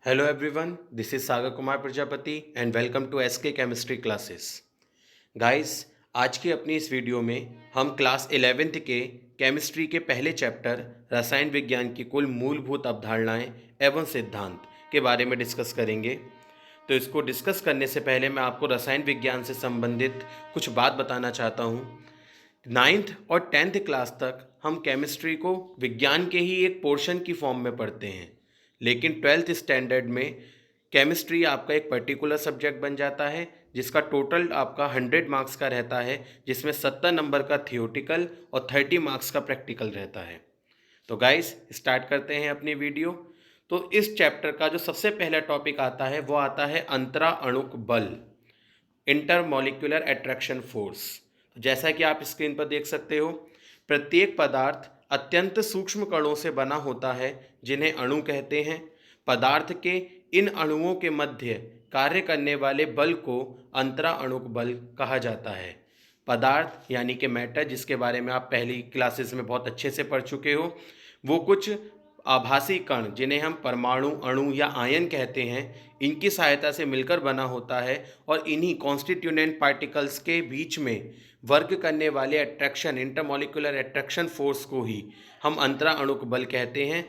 Hello everyone, this is Sagar Kumar Prajapati and welcome to SK Chemistry Classes. Guys, आज की अपनी इस video में हम क्लास 11th के केमिस्ट्री के पहले चैप्टर रसायन विज्ञान की कुल मूलभूत अवधारणाएं एवं सिद्धांत के बारे में डिस्कस करेंगे। तो इसको डिस्कस करने से पहले मैं आपको रसायन विज्ञान से संबंधित कुछ बात बताना चाहता हूँ। 9th और 10th क्लास तक हम केमिस्ट्री को विज्ञान के ही एक पोर्शन की फॉर्म में पढ़ते हैं, लेकिन 12th स्टैंडर्ड में केमिस्ट्री आपका एक पर्टिकुलर सब्जेक्ट बन जाता है जिसका टोटल आपका 100 मार्क्स का रहता है, जिसमें 70 नंबर का थियोटिकल और 30 मार्क्स का प्रैक्टिकल रहता है। तो गाइस स्टार्ट करते हैं अपनी वीडियो। तो इस चैप्टर का जो सबसे पहला टॉपिक आता है वो आता है अंतरा अणुक बल, इंटरमॉलिक्यूलर अट्रैक्शन फोर्स। जैसा कि आप स्क्रीन पर देख सकते हो, प्रत्येक पदार्थ अत्यंत सूक्ष्म कणों से बना होता है जिन्हें अणु कहते हैं। पदार्थ के इन अणुओं के मध्य कार्य करने वाले बल को अंतरा अणुक बल कहा जाता है। पदार्थ यानी कि मैटर, जिसके बारे में आप पहली क्लासेस में बहुत अच्छे से पढ़ चुके हो, वो कुछ आभासी कण जिन्हें हम परमाणु, अणु या आयन कहते हैं, इनकी सहायता से मिलकर बना होता है और इन्हीं कॉन्स्टिट्यूएंट पार्टिकल्स के बीच में वर्क करने वाले अट्रैक्शन, इंटरमॉलिक्यूलर अट्रैक्शन फोर्स को ही हम अंतरा अणुक बल कहते हैं।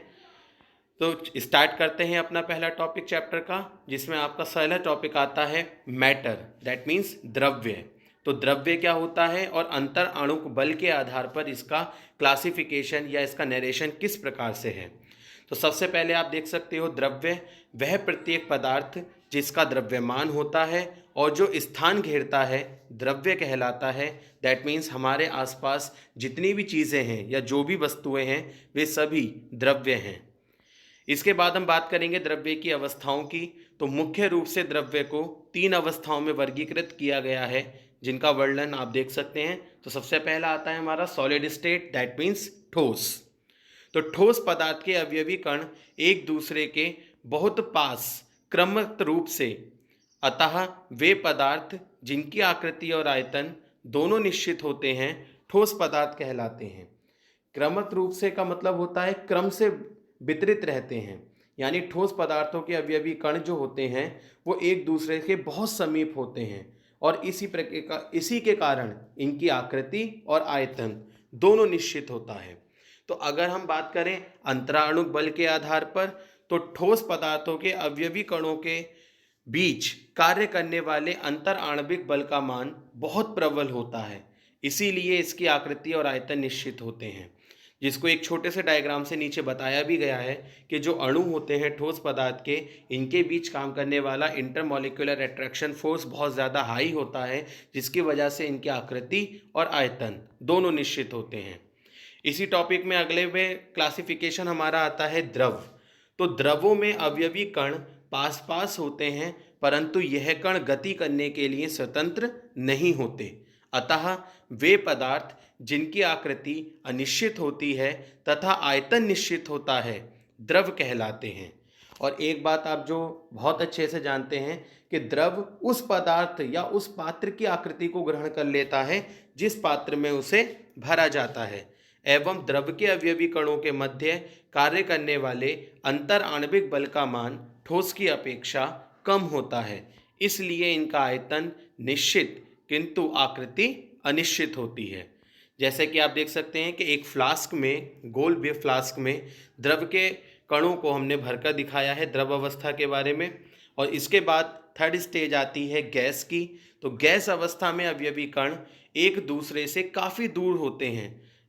तो स्टार्ट करते हैं अपना पहला टॉपिक चैप्टर का, जिसमें आपका पहला टॉपिक आता है मैटर, दैट मीन्स द्रव्य। तो द्रव्य क्या होता है और अंतर अणुक बल के आधार पर इसका क्लासिफिकेशन या इसका नरेशन किस प्रकार से है। तो सबसे पहले आप देख सकते हो, द्रव्य वह प्रत्येक पदार्थ जिसका द्रव्यमान होता है और जो स्थान घेरता है द्रव्य कहलाता है। दैट मीन्स हमारे आसपास जितनी भी चीज़ें हैं या जो भी वस्तुएं हैं वे सभी द्रव्य हैं। इसके बाद हम बात करेंगे द्रव्य की अवस्थाओं की। तो मुख्य रूप से द्रव्य को 3 अवस्थाओं में वर्गीकृत किया गया है, जिनका वर्णन आप देख सकते हैं। तो सबसे पहला आता है हमारा सॉलिड स्टेट, दैट मीन्स ठोस। तो ठोस पदार्थ के अवयवी कण एक दूसरे के बहुत पास क्रमबद्ध रूप से, अतः वे पदार्थ जिनकी आकृति और आयतन दोनों निश्चित होते हैं ठोस पदार्थ कहलाते हैं। क्रमबद्ध रूप से का मतलब होता है क्रम से वितरित रहते हैं, यानी ठोस पदार्थों के अवयवी कण जो होते हैं वो एक दूसरे के बहुत समीप होते हैं और इसी के कारण इनकी आकृति और आयतन दोनों निश्चित होता है। तो अगर हम बात करें अंतराणुक बल के आधार पर, तो ठोस पदार्थों के अवयवी कणों के बीच कार्य करने वाले अंतर आणविक बल का मान बहुत प्रबल होता है, इसीलिए इसकी आकृति और आयतन निश्चित होते हैं, जिसको एक छोटे से डायग्राम से नीचे बताया भी गया है कि जो अणु होते हैं ठोस पदार्थ के, इनके बीच काम करने वाला इंटरमॉलिक्यूलर अट्रैक्शन फोर्स बहुत ज़्यादा हाई होता है, जिसकी वजह से इनकी आकृति और आयतन दोनों निश्चित होते हैं। इसी टॉपिक में अगले में क्लासिफिकेशन हमारा आता है द्रव। तो द्रवों में अवयवी कण पास पास होते हैं, परंतु यह कण गति करने के लिए स्वतंत्र नहीं होते, अतः वे पदार्थ जिनकी आकृति अनिश्चित होती है तथा आयतन निश्चित होता है द्रव कहलाते हैं। और एक बात आप जो बहुत अच्छे से जानते हैं कि द्रव उस पदार्थ या उस पात्र की आकृति को ग्रहण कर लेता है जिस पात्र में उसे भरा जाता है, एवं द्रव के अवयवी कणों के मध्य कार्य करने वाले अंतर आणविक बल का मान ठोस की अपेक्षा कम होता है, इसलिए इनका आयतन निश्चित किंतु आकृति अनिश्चित होती है। जैसे कि आप देख सकते हैं कि एक फ्लास्क में, गोल बे फ्लास्क में द्रव के कणों को हमने भरकर दिखाया है द्रव अवस्था के बारे में। और इसके बाद थर्ड स्टेज आती है गैस की। तो गैस अवस्था में अवयवी कण एक दूसरे से काफ़ी दूर होते हैं,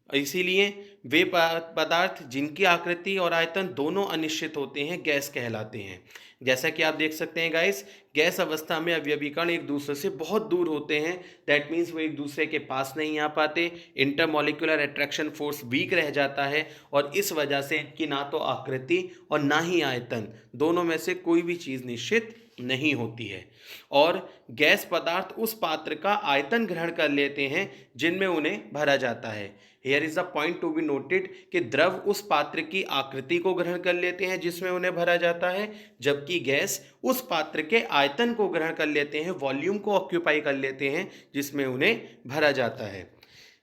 इसीलिए वे पदार्थ जिनकी आकृति और आयतन दोनों अनिश्चित होते हैं गैस कहलाते हैं। जैसा कि आप देख सकते हैं गाइस, गैस अवस्था में अवयवी कण एक दूसरे से बहुत दूर होते हैं, दैट मीन्स वो एक दूसरे के पास नहीं आ पाते, इंटरमॉलिक्यूलर अट्रैक्शन फोर्स वीक रह जाता है और इस वजह से इनकी ना तो आकृति और ना ही आयतन, दोनों में से कोई भी चीज़ निश्चित नहीं होती है। और गैस पदार्थ उस पात्र का आयतन ग्रहण कर लेते हैं जिनमें उन्हें भरा जाता है। Here is the point to be noted कि द्रव उस पात्र की आकृति को ग्रहण कर लेते हैं जिसमें उन्हें भरा जाता है, जबकि गैस उस पात्र के आयतन को ग्रहण कर लेते हैं, वॉल्यूम को ऑक्यूपाई कर लेते हैं जिसमें उन्हें भरा जाता है।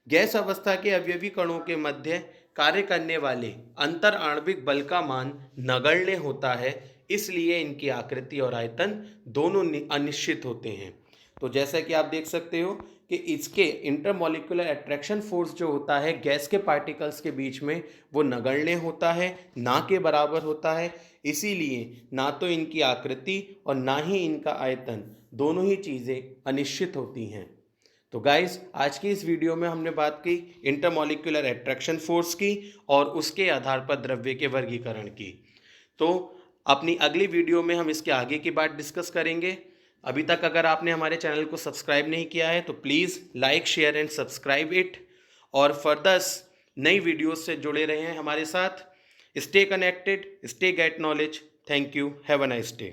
गैस अवस्था के अवयवी कणों के मध्य कार्य करने वाले अंतर आणविक बल का मान नगण्य होता है, इसलिए इनकी आकृति और आयतन दोनों अनिश्चित होते हैं। तो जैसा कि आप देख सकते हो कि इसके इंटरमॉलिक्यूलर अट्रैक्शन फोर्स जो होता है गैस के पार्टिकल्स के बीच में, वो नगण्य होता है, ना के बराबर होता है। इसीलिए ना तो इनकी आकृति और ना ही इनका आयतन, दोनों ही चीज़ें अनिश्चित होती हैं। तो गाइस, आज की इस वीडियो में हमने बात की इंटरमॉलिक्यूलर अट्रैक्शन फोर्स की और उसके आधार पर द्रव्य के वर्गीकरण की। तो अपनी अगली वीडियो में हम इसके आगे की बात डिस्कस करेंगे। अभी तक अगर आपने हमारे चैनल को सब्सक्राइब नहीं किया है तो please like, share and subscribe it, और फर्दर नई वीडियोस से जुड़े रहें हमारे साथ। Stay connected, stay get knowledge. Thank you, have a nice day.